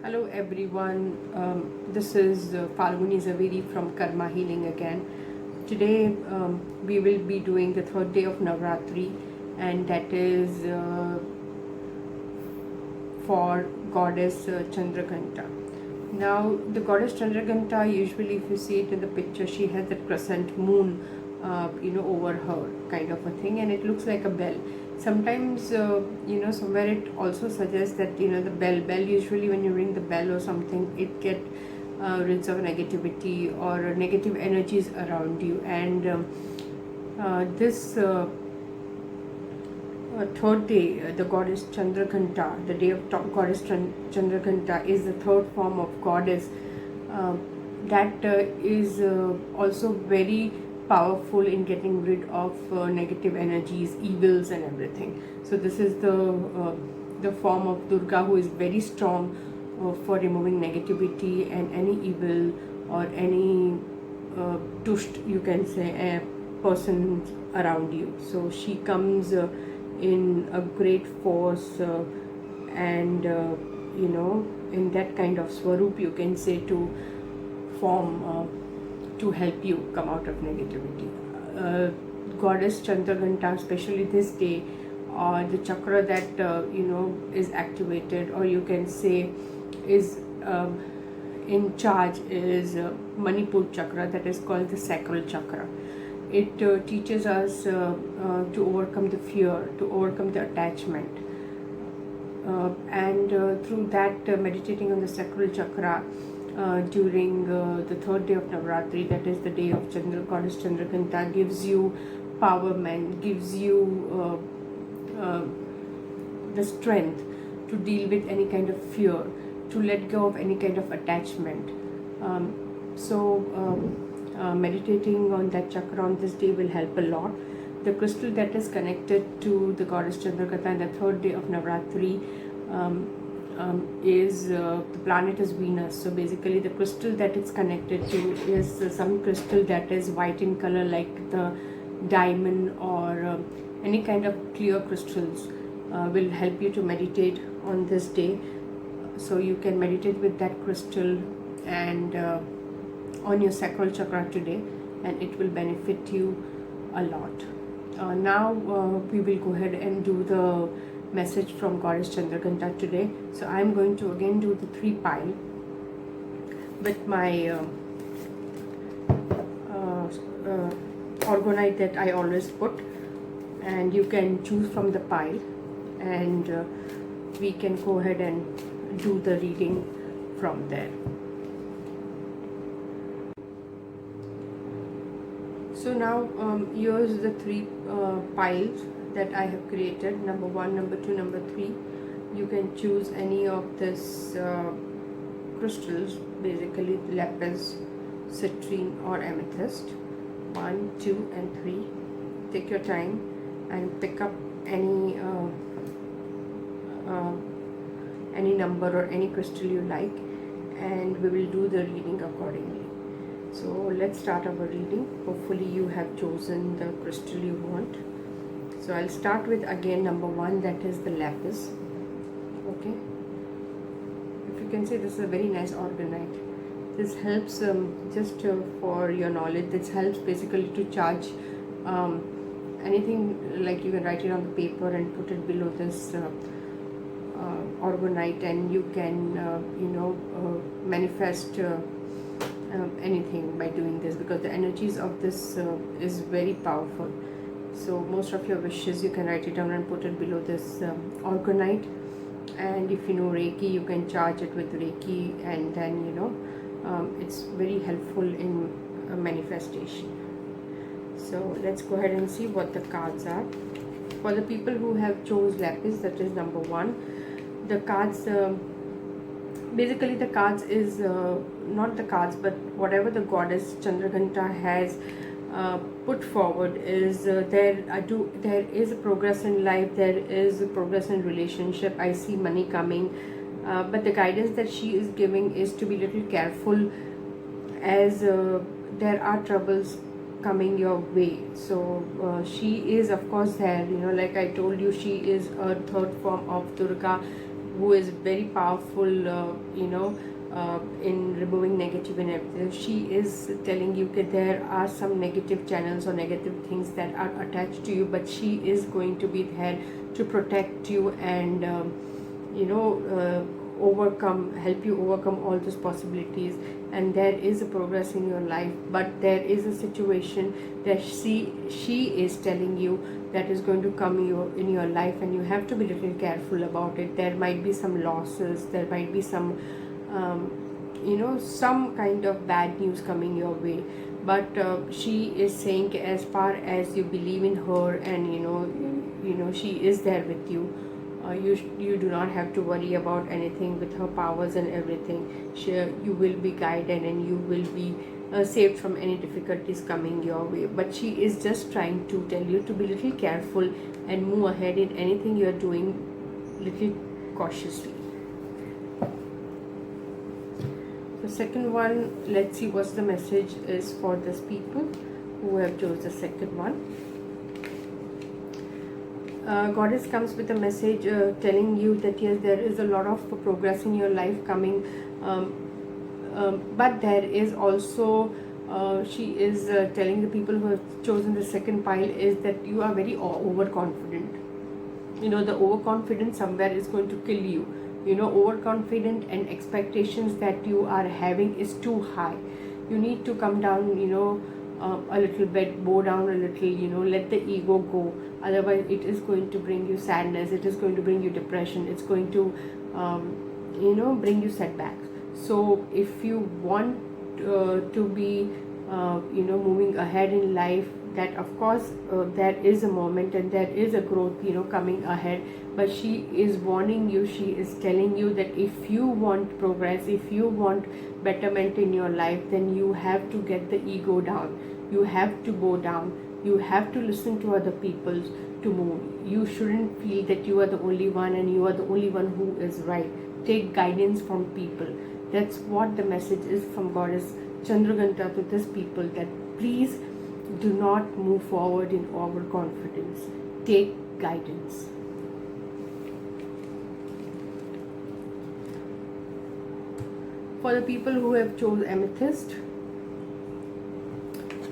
Hello everyone, this is Falguni Zaveri from Karma Healing again. Today we will be doing the third day of Navratri, and that is for goddess Chandraghanta. Now, the goddess Chandraghanta, usually if you see it in the picture, she has that crescent moon, over her kind of a thing, and it looks like a bell. Sometimes, somewhere it also suggests that, the bell, usually when you ring the bell or something, it get rid of negativity or negative energies around you. And this third day, the goddess Chandraghanta, the day of goddess Chandraghanta is the third form of goddess uh, that is also very powerful in getting rid of negative energies, evils, and everything. So this is the form of Durga who is very strong for removing negativity and any evil or any tusht, you can say, a person around you. So she comes in a great force and in that kind of swaroop, you can say, to form to help you come out of negativity. Goddess Chandraghanta, especially this day, the chakra that is activated, or you can say is in charge, is Manipur chakra, that is called the sacral chakra. It teaches us to overcome the fear, to overcome the attachment, and through that, meditating on the sacral chakra during the third day of Navratri, that is the day of Goddess Chandraghanta, gives you empowerment, gives you the strength to deal with any kind of fear, to let go of any kind of attachment. Meditating on that chakra on this day will help a lot. The crystal that is connected to the goddess Chandraghanta on the third day of Navratri is the planet is Venus. So basically, the crystal that it's connected to is some crystal that is white in color, like the diamond or any kind of clear crystals. Will help you to meditate on this day. So you can meditate with that crystal and on your sacral chakra today, and it will benefit you a lot. Now we will go ahead and do the message from goddess Chandraghanta today. So I'm going to again do the 3 pile with my orgonite that I always put, and you can choose from the pile, and we can go ahead and do the reading from there. So now here's the 3 piles that I have created, number 1, number 2, number 3. You can choose any of this crystals, basically lapis, citrine, or amethyst. 1, 2, and 3. Take your time and pick up any number or any crystal you like, and we will do the reading accordingly. So let's start our reading. Hopefully you have chosen the crystal you want. So I'll start with again number 1, that is the lapis. Okay, if you can see, this is a very nice orgonite. This helps just for your knowledge, this helps basically to charge anything, like you can write it on the paper and put it below this orgonite, and you can manifest anything by doing this, because the energies of this is very powerful. So most of your wishes, you can write it down and put it below this orgonite. And if you know Reiki, you can charge it with Reiki, and then it's very helpful in manifestation. So let's go ahead and see what the cards are. For the people who have chose lapis, that is number 1. The cards, basically the cards is not the cards, but whatever the goddess Chandraghanta has put forward is there is a progress in life, there is a progress in relationship. I see money coming, but the guidance that she is giving is to be little careful, as there are troubles coming your way. So she is of course there, like I told you, she is a third form of Durga who is very powerful, in removing negative and everything. She is telling you that there are some negative channels or negative things that are attached to you, but she is going to be there to protect you and help you overcome all those possibilities. And there is a progress in your life, but there is a situation that she is telling you that is going to come in your life, and you have to be a little careful about it. There might be some losses, there might be some some kind of bad news coming your way, but she is saying as far as you believe in her, and she is there with you. You do not have to worry about anything. With her powers and everything, you will be guided, and you will be saved from any difficulties coming your way. But she is just trying to tell you to be little careful and move ahead in anything you are doing little cautiously. The second one, let's see what's the message is for these people who have chose the second one. Goddess comes with a message telling you that yes, there is a lot of progress in your life coming, but there is also she is telling the people who have chosen the second pile is that you are very overconfident. The overconfidence somewhere is going to kill you. Overconfident and expectations that you are having is too high. You need to come down, a little bit, bow down a little, let the ego go. Otherwise it is going to bring you sadness, it is going to bring you depression, it's going to bring you setbacks. So if you want to be moving ahead in life, that of course there is a moment and there is a growth coming ahead, but she is warning you, she is telling you that if you want progress, if you want betterment in your life, then you have to get the ego down, you have to go down, you have to listen to other people to move. You shouldn't feel that you are the only one and you are the only one who is right. Take guidance from people. That's what the message is from Goddess Chandraghanta to this people, that please do not move forward in overconfidence. Take guidance. For the people who have chosen Amethyst,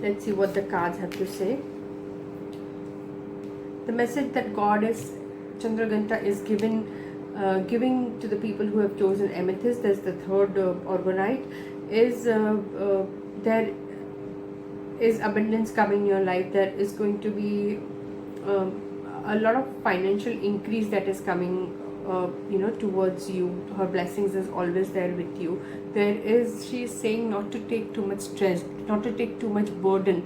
let's see what the cards have to say. The message that Goddess Chandraghanta is giving to the people who have chosen Amethyst as the third organite is there is abundance coming in your life. There is going to be a lot of financial increase that is coming towards you. Her blessings is always there with you. She is saying not to take too much stress, not to take too much burden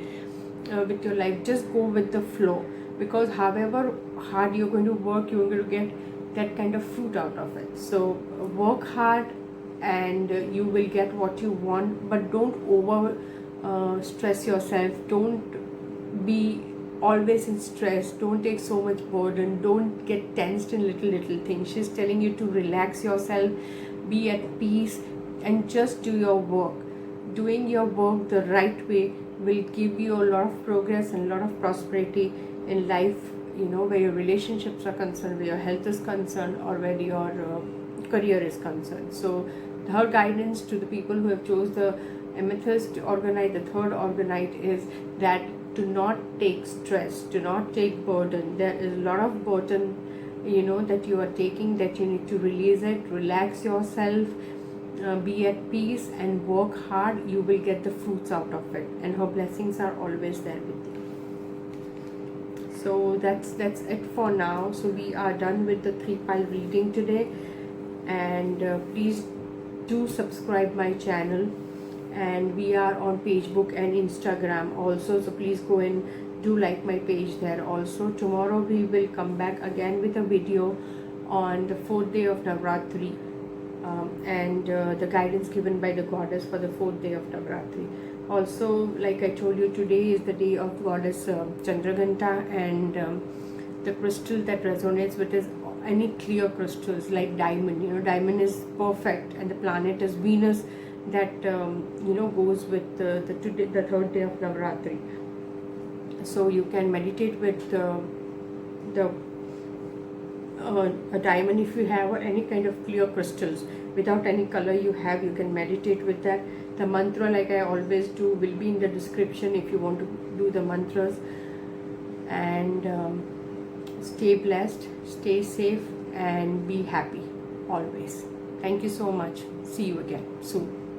with your life. Just go with the flow, because however hard you're going to work, you're going to get that kind of fruit out of it. So work hard and you will get what you want, but don't over stress yourself. Don't be always in stress, don't take so much burden, don't get tensed in little things. She's telling you to relax yourself, be at peace, and just do your work. Doing your work the right way will give you a lot of progress and a lot of prosperity in life, where your relationships are concerned, where your health is concerned, or where your career is concerned. So her guidance to the people who have chose the Amethyst organite, the third organite, is that do not take stress, do not take burden. There is a lot of burden that you are taking, that you need to release it. Relax yourself, be at peace and work hard. You will get the fruits out of it, and her blessings are always there with you. So that's it for now. So we are done with the 3-pile reading today, and please do subscribe my channel, and we are on Facebook and Instagram also, so please go and do like my page there also. Tomorrow we will come back again with a video on the 4th day of Navratri, and the guidance given by the goddess for the 4th day of Navratri. Also, like I told you, today is the day of Goddess Chandraghanta, and the crystal that resonates with is any clear crystals like diamond. Diamond is perfect, and the planet is Venus, that goes with the 3rd day of Navratri. So you can meditate with the a diamond, if you have, or any kind of clear crystals without any color you have, you can meditate with that. The mantra, like I always do, will be in the description if you want to do the mantras. And stay blessed, stay safe, and be happy always. Thank you so much. See you again soon.